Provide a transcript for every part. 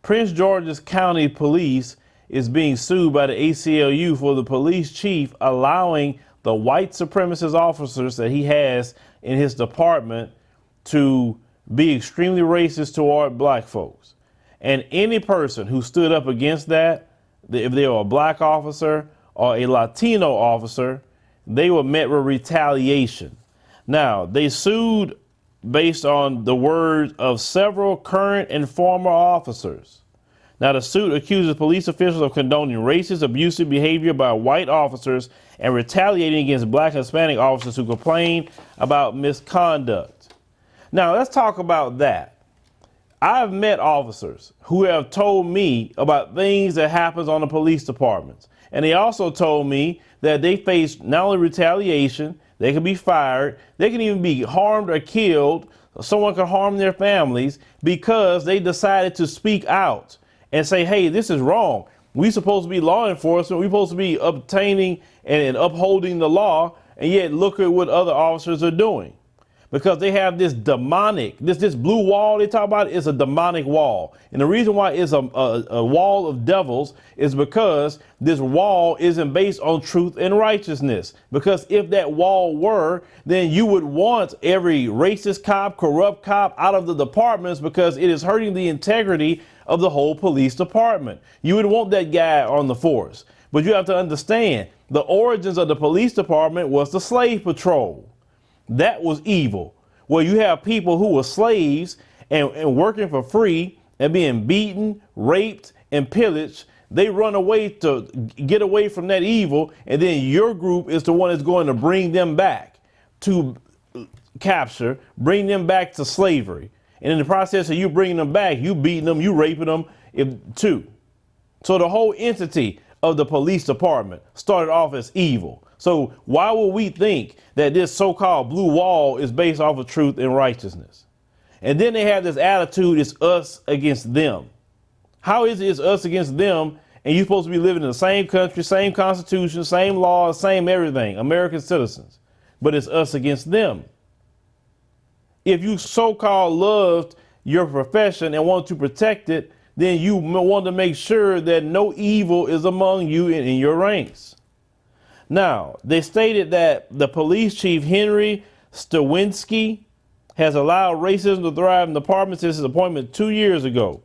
Prince George's County Police is being sued by the ACLU for the police chief allowing the white supremacist officers that he has in his department to be extremely racist toward black folks. And any person who stood up against that, if they were a black officer or a Latino officer, they were met with retaliation. Now, they sued based on the words of several current and former officers. Now, the suit accuses police officials of condoning racist, abusive behavior by white officers and retaliating against black and Hispanic officers who complain about misconduct. Now, let's talk about that. I've met officers who have told me about things that happens on the police departments. And they also told me that they face not only retaliation, they can be fired, they can even be harmed or killed, someone can harm their families because they decided to speak out and say, hey, this is wrong. We're supposed to be law enforcement. We're supposed to be obtaining and upholding the law. And yet look at what other officers are doing. Because they have this demonic, this blue wall they talk about is a demonic wall. And the reason why it's a wall of devils is because this wall isn't based on truth and righteousness. Because if that wall were, then you would want every racist cop, corrupt cop out of the departments because it is hurting the integrity of the whole police department. You would want that guy on the force. But you have to understand, the origins of the police department was the slave patrol. That was evil, where you have people who were slaves and working for free and being beaten, raped, and pillaged. They run away to get away from that evil, and then your group is the one that's going to bring them back to capture, bring them back to slavery. And in the process of you bringing them back, you beating them, you raping them too. So the whole entity of the police department started off as evil. So why would we think that this so-called blue wall is based off of truth and righteousness? And then they have this attitude, it's us against them. How is it it's us against them and you're supposed to be living in the same country, same constitution, same laws, same everything, American citizens, but it's us against them? If you so-called loved your profession and want to protect it, then you want to make sure that no evil is among you in your ranks. Now, they stated that the police chief, Henry Stawinski, has allowed racism to thrive in the department since his appointment 2 years ago.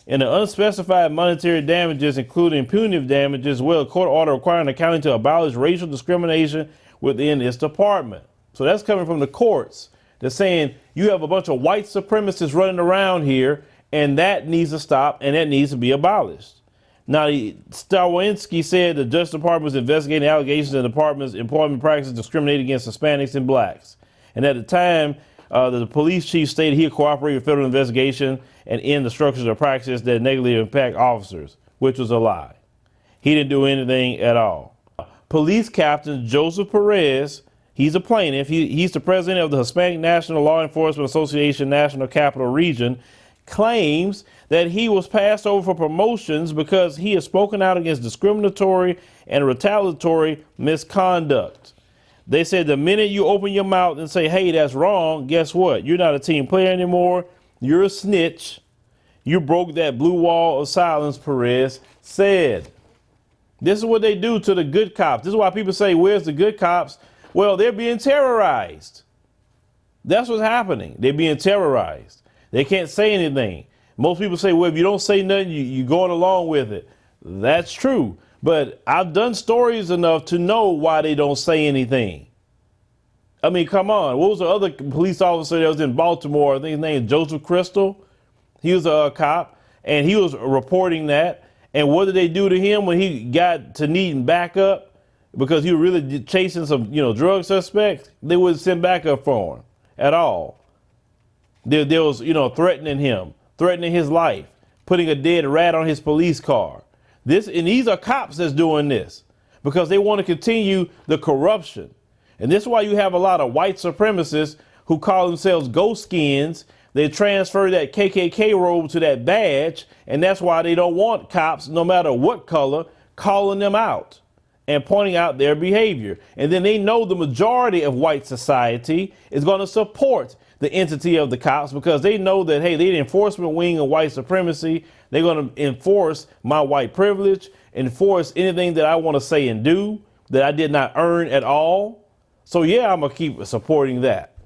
And the unspecified monetary damages, including punitive damages, as well as a court order requiring the county to abolish racial discrimination within its department. So that's coming from the courts. They're saying you have a bunch of white supremacists running around here, and that needs to stop, and that needs to be abolished. Now, Stawinski said the Justice Department was investigating allegations in the department's employment practices discriminating against Hispanics and blacks. And at the time, the police chief stated he would cooperate with federal investigation and end the structures or practices that negatively impact officers, which was a lie. He didn't do anything at all. Police Captain Joseph Perez, he's a plaintiff. He's the president of the Hispanic National Law Enforcement Association National Capital Region, claims that he was passed over for promotions because he has spoken out against discriminatory and retaliatory misconduct. They said the minute you open your mouth and say, hey, that's wrong, guess what? You're not a team player anymore. You're a snitch. You broke that blue wall of silence, Perez said. This is what they do to the good cops. This is why people say, where's the good cops? Well, they're being terrorized. That's what's happening. They're being terrorized. They can't say anything. Most people say, well, if you don't say nothing, you're going along with it. That's true. But I've done stories enough to know why they don't say anything. I mean, come on. What was the other police officer that was in Baltimore? I think his name is Joseph Crystal. He was a cop, and he was reporting that. And what did they do to him when he got to needing backup? Because he was really chasing some, drug suspects. They wouldn't send backup for him at all. There was, threatening him, threatening his life, putting a dead rat on his police car. And these are cops that's doing this because they want to continue the corruption. And this is why you have a lot of white supremacists who call themselves ghost skins. They transfer that KKK robe to that badge, and that's why they don't want cops, no matter what color, calling them out and pointing out their behavior. And then they know the majority of white society is going to support the entity of the cops because they know that, hey, they're the enforcement wing of white supremacy. They're going to enforce my white privilege, enforce anything that I want to say and do that I did not earn at all. So yeah, I'm going to keep supporting that.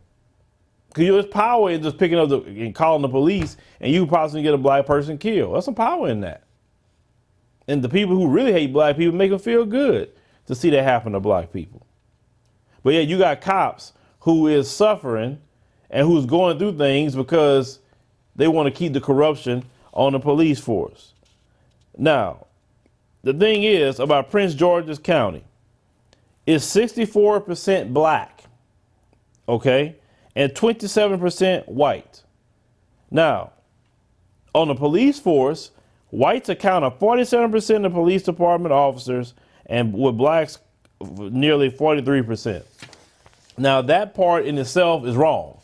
Because there's power in just picking up and calling the police, and you possibly get a black person killed. There's some power in that. And the people who really hate black people make them feel good to see that happen to black people. But yeah, you got cops who is suffering and who's going through things because they want to keep the corruption on the police force. Now, the thing is about Prince George's County, it's 64% black, okay, and 27% white. Now, on the police force, whites account for 47% of police department officers, and with blacks, nearly 43%. Now, that part in itself is wrong.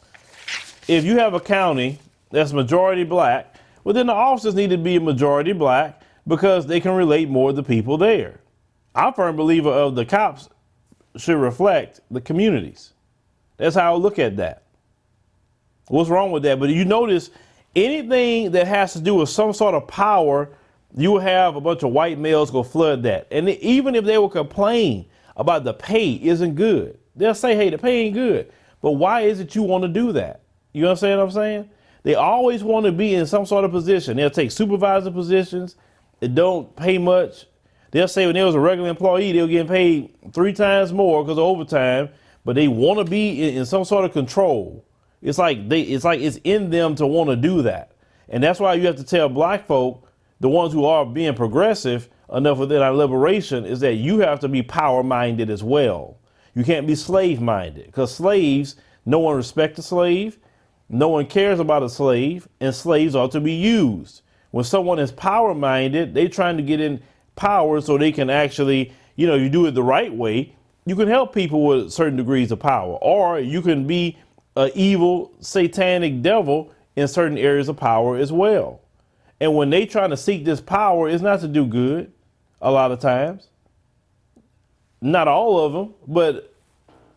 If you have a county that's majority black, well, then the officers need to be a majority black because they can relate more to the people there. I'm a firm believer of the cops should reflect the communities. That's how I look at that. What's wrong with that? But you notice anything that has to do with some sort of power, you will have a bunch of white males go flood that. And even if they will complain about the pay isn't good, they'll say, hey, the pay ain't good. But why is it you want to do that? You understand what I'm saying? They always want to be in some sort of position. They'll take supervisor positions that don't pay much. They'll say when they was a regular employee, they'll get paid 3 times more because of overtime, but they want to be in some sort of control. It's like it's in them to want to do that. And that's why you have to tell black folk, the ones who are being progressive enough within our liberation, is that you have to be power minded as well. You can't be slave minded, because slaves, no one respects a slave. No one cares about a slave, and slaves are to be used. When someone is power minded, they're trying to get in power so they can actually, you do it the right way. You can help people with certain degrees of power, or you can be an evil satanic devil in certain areas of power as well. And when they trying to seek this power, it's not to do good a lot of times. Not all of them, but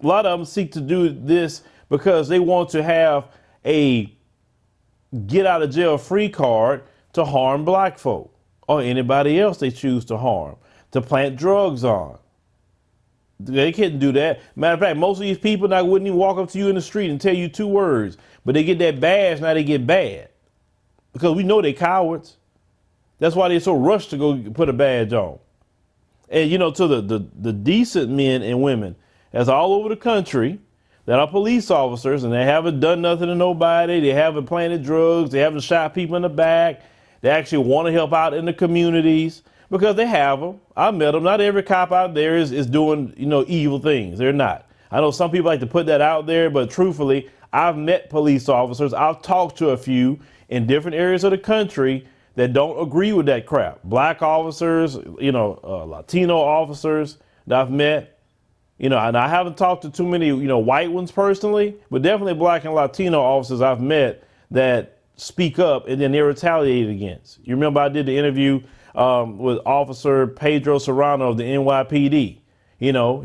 a lot of them seek to do this because they want to have a get out of jail free card to harm black folk or anybody else they choose to harm, to plant drugs on. They can't do that. Matter of fact, most of these people now wouldn't even walk up to you in the street and tell you 2 words, but they get that badge, now they get bad. Because we know they cowards. That's why they're so rushed to go put a badge on. And to the decent men and women that's all over the country that are police officers, and they haven't done nothing to nobody, they haven't planted drugs, they haven't shot people in the back, they actually want to help out in the communities, because they have them. I met them. Not every cop out there is doing, evil things. They're not. I know some people like to put that out there, but truthfully, I've met police officers. I've talked to a few in different areas of the country that don't agree with that crap. Black officers, Latino officers that I've met. And I haven't talked to too many, white ones personally, but definitely black and Latino officers I've met that speak up and then they're retaliated against. You remember I did the interview with Officer Pedro Serrano of the NYPD.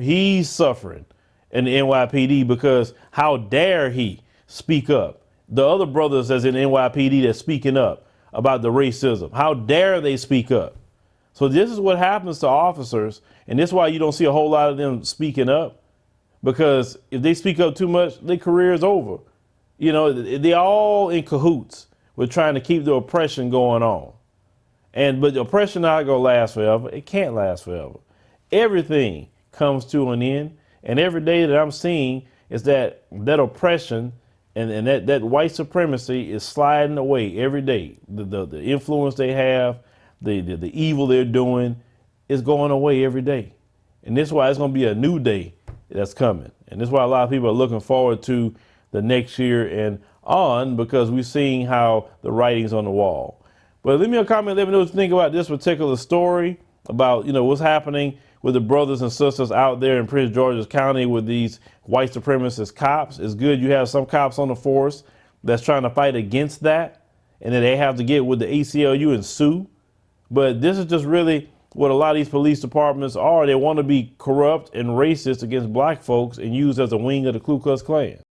He's suffering in the NYPD because how dare he speak up? The other brothers that's in NYPD that's speaking up about the racism, how dare they speak up? So this is what happens to officers, and this is why you don't see a whole lot of them speaking up, because if they speak up too much, their career is over. They're all in cahoots with trying to keep the oppression going on. But the oppression not gonna last forever. It can't last forever. Everything comes to an end, and every day that I'm seeing is that oppression and that white supremacy is sliding away every day. The influence they have, the evil they're doing is going away every day. And this is why it's going to be a new day that's coming. And this is why a lot of people are looking forward to the next year and on, because we're seeing how the writing's on the wall. But leave me a comment, let me know what you think about this particular story, about what's happening with the brothers and sisters out there in Prince George's County with these white supremacist cops. It's good you have some cops on the force that's trying to fight against that, and then they have to get with the ACLU and sue. But this is just really what a lot of these police departments are. They want to be corrupt and racist against black folks and used as a wing of the Ku Klux Klan.